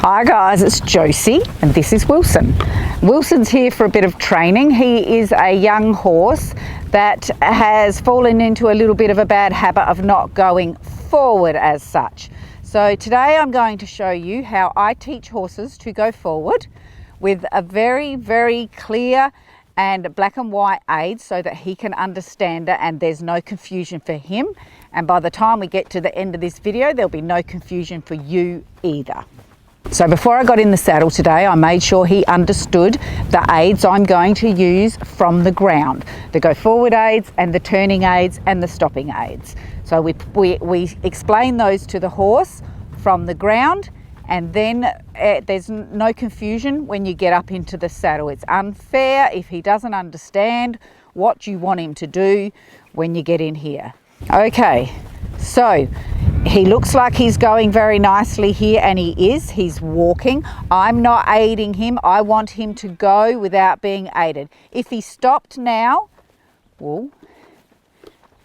Hi guys, it's Josie and this is Wilson. Wilson's here for a bit of training. He is a young horse that has fallen into a little bit of a bad habit of not going forward as such. So today I'm going to show you how I teach horses to go forward with a very, very clear and black and white aid so that he can understand it and there's no confusion for him. And by the time we get to the end of this video, there'll be no confusion for you either. So before I got in the saddle today, I made sure he understood the aids I'm going to use from the ground, the go forward aids and the turning aids and the stopping aids. So we explain those to the horse from the ground, and then there's no confusion when you get up into the saddle. It's unfair if he doesn't understand what you want him to do when you get in here. Okay, so he looks like he's going very nicely here, and he is. He's walking. I'm not aiding him. I want him to go without being aided. If he stopped now, well,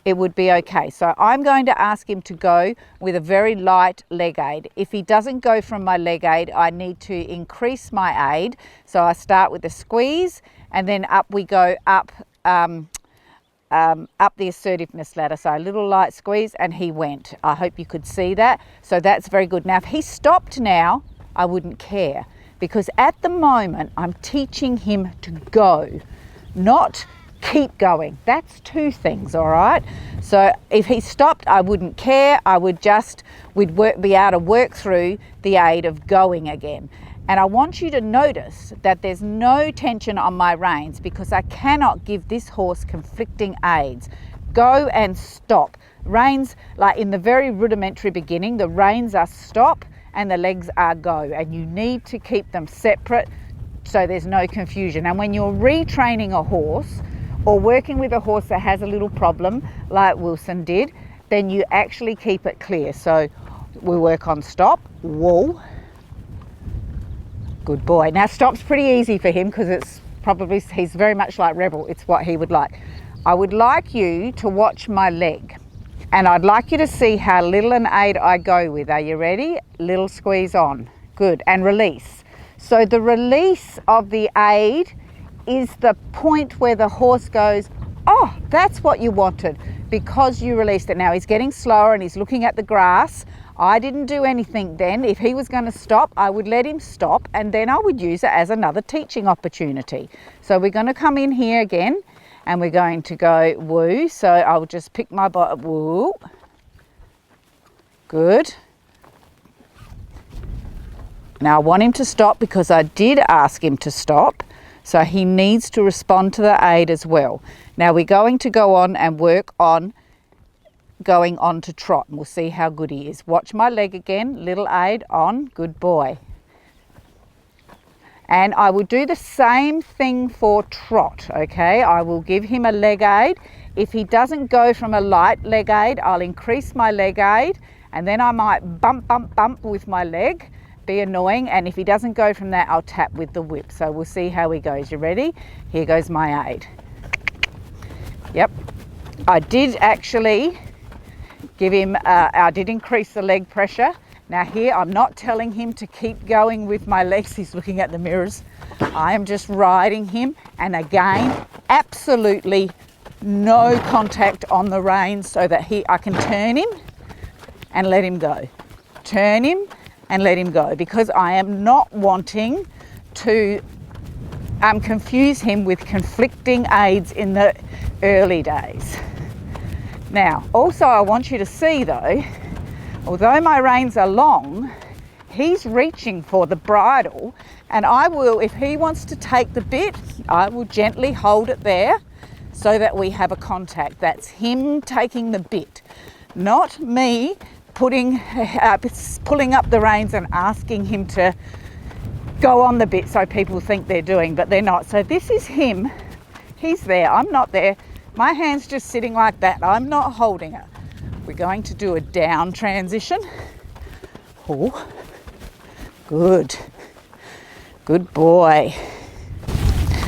it would be okay. So I'm going to ask him to go with a very light leg aid. If he doesn't go from my leg aid, I need to increase my aid. So I start with a squeeze, and then up we go up the assertiveness ladder. So a little light squeeze, and he went. I hope you could see that. So that's very good. Now if he stopped now, I wouldn't care, because at the moment I'm teaching him to go, not keep going. That's two things, all right? So if he stopped, I wouldn't care. We'd be able to work through the aid of going again. And I want you to notice that there's no tension on my reins, because I cannot give this horse conflicting aids. Go and stop. Reins, like in the very rudimentary beginning, the reins are stop and the legs are go. And you need to keep them separate so there's no confusion. And when you're retraining a horse or working with a horse that has a little problem like Wilson did, then you actually keep it clear. So we work on stop, whoa. Good boy. Now stop's pretty easy for him because he's very much like Rebel. It's what he would like. I would like you to watch my leg, and I'd like you to see how little an aid I go with. Are you ready? Little squeeze on. Good. And release. So the release of the aid is the point where the horse goes, oh, that's what you wanted, because you released it. Now he's getting slower and he's looking at the grass. I didn't do anything then. If he was going to stop, I would let him stop, and then I would use it as another teaching opportunity. So we're going to come in here again, and we're going to go woo. So I'll just pick my bottom, woo. Good. Now I want him to stop because I did ask him to stop. So he needs to respond to the aid as well. Now we're going to go on and work on going on to trot, and we'll see how good he is. Watch my leg again, little aid on, good boy. And I will do the same thing for trot, okay? I will give him a leg aid. If he doesn't go from a light leg aid, I'll increase my leg aid, and then I might bump with my leg, be annoying, and if he doesn't go from that, I'll tap with the whip. So we'll see how he goes. You ready? Here goes my aid. Yep. I did actually give him, I did increase the leg pressure. Now here, I'm not telling him to keep going with my legs. He's looking at the mirrors. I am just riding him. And again, absolutely no contact on the reins so that I can turn him and let him go. Turn him and let him go, because I am not wanting to confuse him with conflicting aids in the early days. Now, also I want you to see though, although my reins are long, he's reaching for the bridle, and I will, if he wants to take the bit, I will gently hold it there so that we have a contact. That's him taking the bit, not me pulling up the reins and asking him to go on the bit so people think they're doing, but they're not. So this is him. He's there. I'm not there. My hand's just sitting like that. I'm not holding it. We're going to do a down transition. Oh, good. Good boy.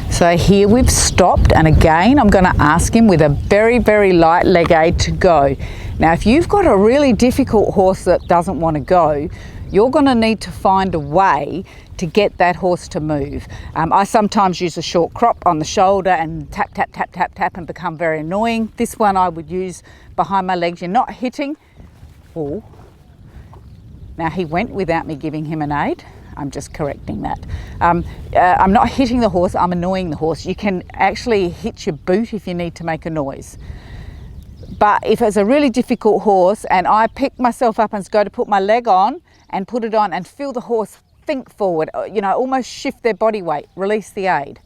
So here we've stopped, and again I'm going to ask him with a very, very light leg aid to go. Now if you've got a really difficult horse that doesn't want to go, you're going to need to find a way to get that horse to move. I sometimes use a short crop on the shoulder and tap, tap, tap, tap, tap and become very annoying. This one I would use behind my legs. You're not hitting. Oh, now he went without me giving him an aid. I'm just correcting that. I'm not hitting the horse, I'm annoying the horse. You can actually hit your boot if you need to make a noise. But if it's a really difficult horse and I pick myself up and go to put my leg on and put it on and feel the horse think forward, you know, almost shift their body weight, release the aid.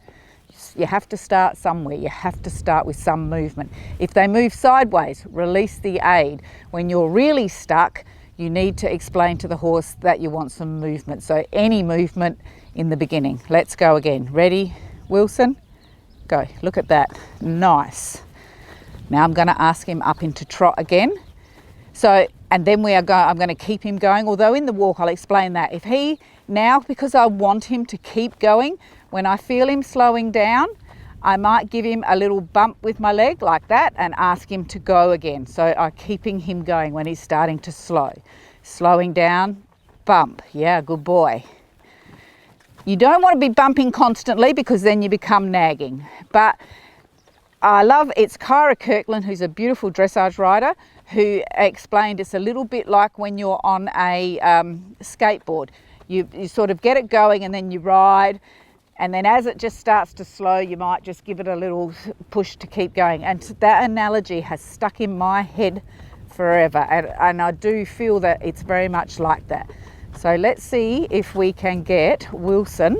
You have to start somewhere. You have to start with some movement. If they move sideways, release the aid. When you're really stuck, you need to explain to the horse that you want some movement. So any movement in the beginning. Let's go again. Ready, Wilson? Go. Look at that. Nice. Now I'm going to ask him up into trot again. So, and then I'm going to keep him going. Although in the walk, I'll explain that. If he, now because I want him to keep going, when I feel him slowing down, I might give him a little bump with my leg like that and ask him to go again. So I'm keeping him going when he's starting to slow. Slowing down, bump. Yeah, good boy. You don't want to be bumping constantly because then you become nagging. But I love, it's Kyra Kirkland, who's a beautiful dressage rider, who explained it's a little bit like when you're on a skateboard. You sort of get it going and then you ride. And then as it just starts to slow, you might just give it a little push to keep going. And that analogy has stuck in my head forever. And I do feel that it's very much like that. So let's see if we can get Wilson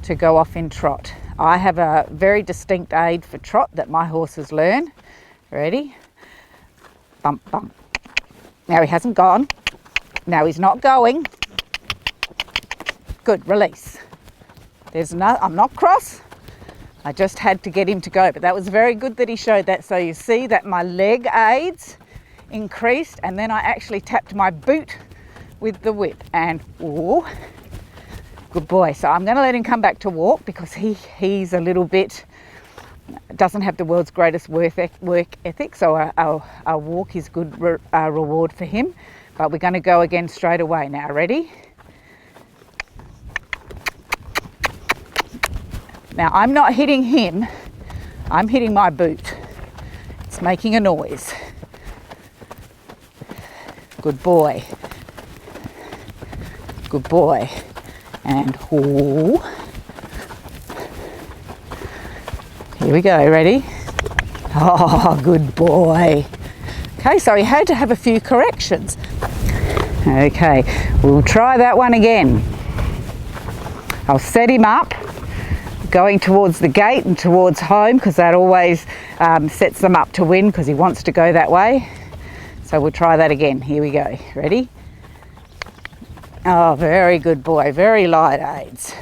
to go off in trot. I have a very distinct aid for trot that my horses learn. Ready? Bump, bump. Now he hasn't gone. Now he's not going. Good, release. I'm not cross. I just had to get him to go, but that was very good that he showed that. So you see that my leg aids increased and then I actually tapped my boot with the whip and ooh, good boy. So I'm going to let him come back to walk because he's a little bit, doesn't have the world's greatest work ethic. So our walk is good reward for him, but we're going to go again straight away now. Ready? Now I'm not hitting him, I'm hitting my boot. It's making a noise. Good boy. Good boy. And ooh. Here we go, ready? Oh, good boy. Okay, so he had to have a few corrections. Okay, we'll try that one again. I'll set him up, going towards the gate and towards home because that always sets them up to win because he wants to go that way. So we'll try that again. Here we go. Ready? Oh, very good boy. Very light aids.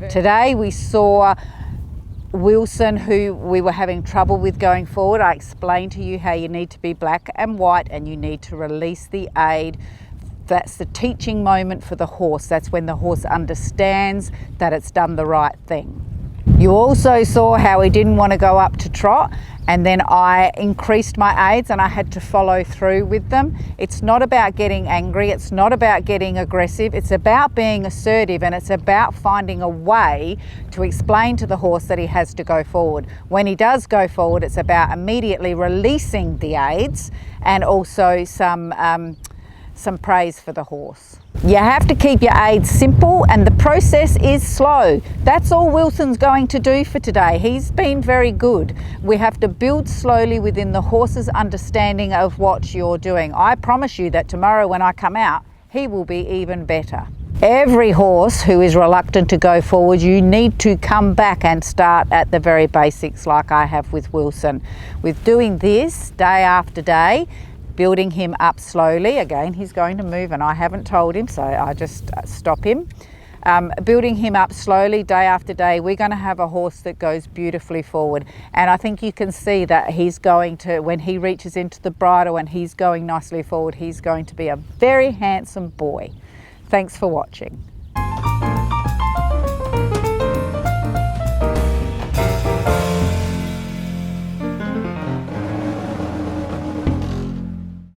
Today we saw Wilson, who we were having trouble with going forward. I explained to you how you need to be black and white and you need to release the aid. That's the teaching moment for the horse. That's when the horse understands that it's done the right thing. You also saw how he didn't want to go up to trot, and then I increased my aids and I had to follow through with them. It's not about getting angry, it's not about getting aggressive, it's about being assertive, and it's about finding a way to explain to the horse that he has to go forward. When he does go forward, it's about immediately releasing the aids and also some praise for the horse. You have to keep your aids simple and the process is slow. That's all Wilson's going to do for today. He's been very good. We have to build slowly within the horse's understanding of what you're doing. I promise you that tomorrow when I come out, he will be even better. Every horse who is reluctant to go forward, you need to come back and start at the very basics like I have with Wilson. With doing this day after day, building him up slowly. Again, he's going to move and I haven't told him, so I just stop him. Building him up slowly day after day, we're going to have a horse that goes beautifully forward. And I think you can see that he's going to, when he reaches into the bridle and he's going nicely forward, he's going to be a very handsome boy. Thanks for watching.